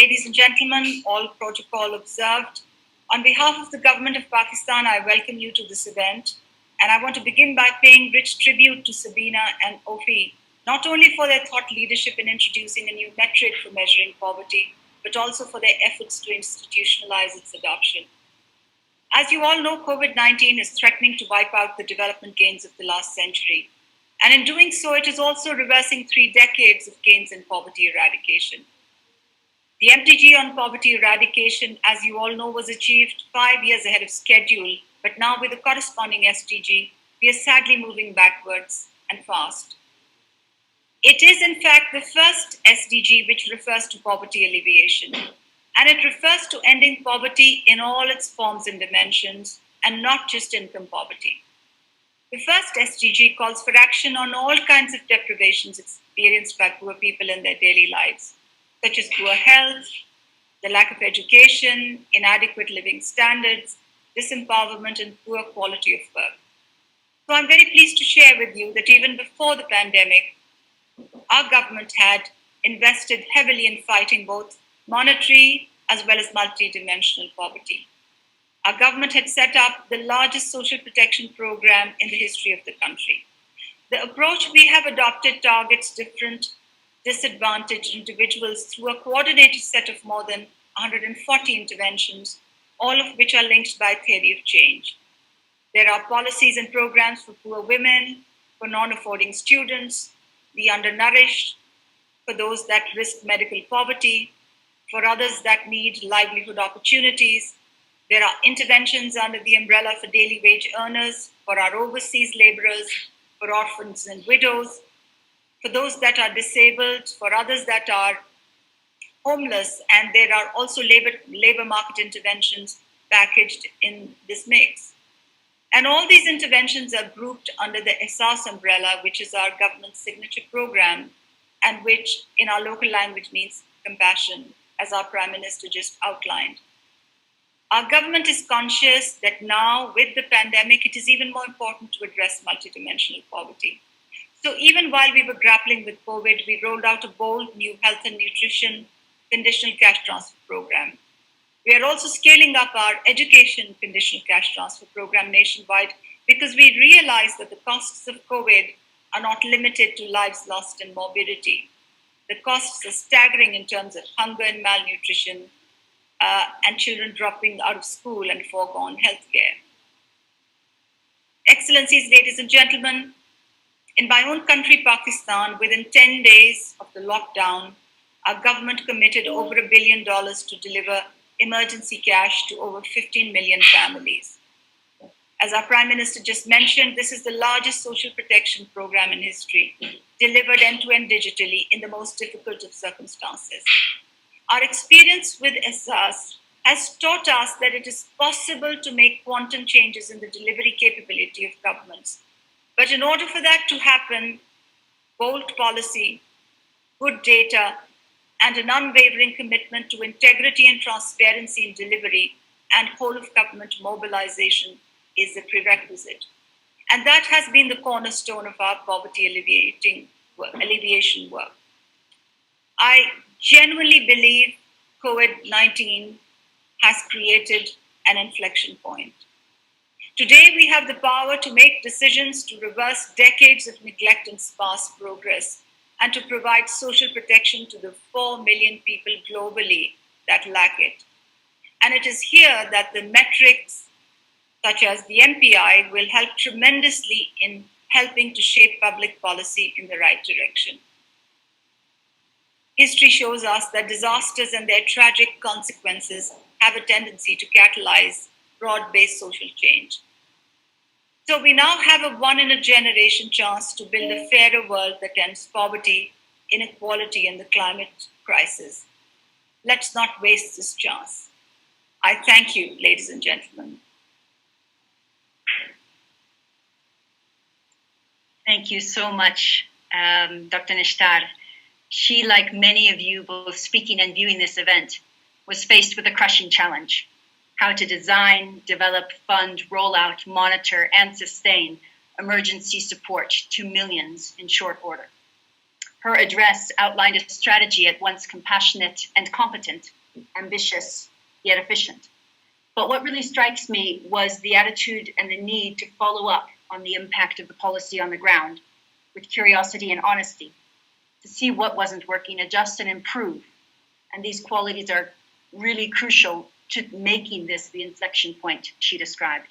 ladies and gentlemen, all protocol observed. On behalf of the government of Pakistan, I welcome you to this event. And I want to begin by paying rich tribute to Sabina and Ofi, not only for their thought leadership in introducing a new metric for measuring poverty, but also for their efforts to institutionalize its adoption. As you all know, COVID-19 is threatening to wipe out the development gains of the last century. And in doing so, it is also reversing 3 decades of gains in poverty eradication. The MTG on poverty eradication, as you all know, was achieved 5 years ahead of schedule, but now with the corresponding SDG, we are sadly moving backwards and fast. It is, in fact, the first SDG which refers to poverty alleviation, and it refers to ending poverty in all its forms and dimensions, and not just income poverty. The first SDG calls for action on all kinds of deprivations experienced by poor people in their daily lives, such as poor health, the lack of education, inadequate living standards, disempowerment, and poor quality of work. So I'm very pleased to share with you that even before the pandemic, our government had invested heavily in fighting both monetary as well as multidimensional poverty. Our government had set up the largest social protection program in the history of the country. The approach we have adopted targets different disadvantaged individuals through a coordinated set of more than 140 interventions, all of which are linked by theory of change. There are policies and programs for poor women, for non-affording students, the undernourished, for those that risk medical poverty, for others that need livelihood opportunities. There are interventions under the umbrella for daily wage earners, for our overseas laborers, for orphans and widows, for those that are disabled, for others that are homeless, and there are also labor market interventions packaged in this mix. And all these interventions are grouped under the ESAS umbrella, which is our government signature program, and which in our local language means compassion, as our Prime Minister just outlined. Our government is conscious that now, with the pandemic, it is even more important to address multidimensional poverty. So even while we were grappling with COVID, we rolled out a bold new health and nutrition conditional cash transfer program. We are also scaling up our education conditional cash transfer program nationwide because we realize that the costs of COVID are not limited to lives lost and morbidity. The costs are staggering in terms of hunger and malnutrition, and children dropping out of school and foregone healthcare. Excellencies, ladies and gentlemen, in my own country, Pakistan, within 10 days of the lockdown, our government committed over $1 billion to deliver emergency cash to over 15 million families. As our Prime Minister just mentioned, this is the largest social protection program in history, delivered end-to-end digitally in the most difficult of circumstances. Our experience with ESAS has taught us that it is possible to make quantum changes in the delivery capability of governments. But in order for that to happen, bold policy, good data, and an unwavering commitment to integrity and transparency in delivery and whole of government mobilization is a prerequisite. And that has been the cornerstone of our poverty alleviation work. I genuinely believe COVID-19 has created an inflection point. Today, we have the power to make decisions to reverse decades of neglect and sparse progress, and to provide social protection to the 4 million people globally that lack it. And it is here that the metrics, such as the MPI, will help tremendously in helping to shape public policy in the right direction. History shows us that disasters and their tragic consequences have a tendency to catalyze broad-based social change. So we now have a one-in-a-generation chance to build a fairer world that ends poverty, inequality, and the climate crisis. Let's not waste this chance. I thank you, ladies and gentlemen. Thank you so much, Dr. Nishtar. She, like many of you, both speaking and viewing this event, was faced with a crushing challenge: how to design, develop, fund, roll out, monitor, and sustain emergency support to millions in short order. Her address outlined a strategy at once compassionate and competent, ambitious yet efficient. But what really strikes me was the attitude and the need to follow up on the impact of the policy on the ground with curiosity and honesty, to see what wasn't working, adjust and improve. And these qualities are really crucial to making this the inflection point she described.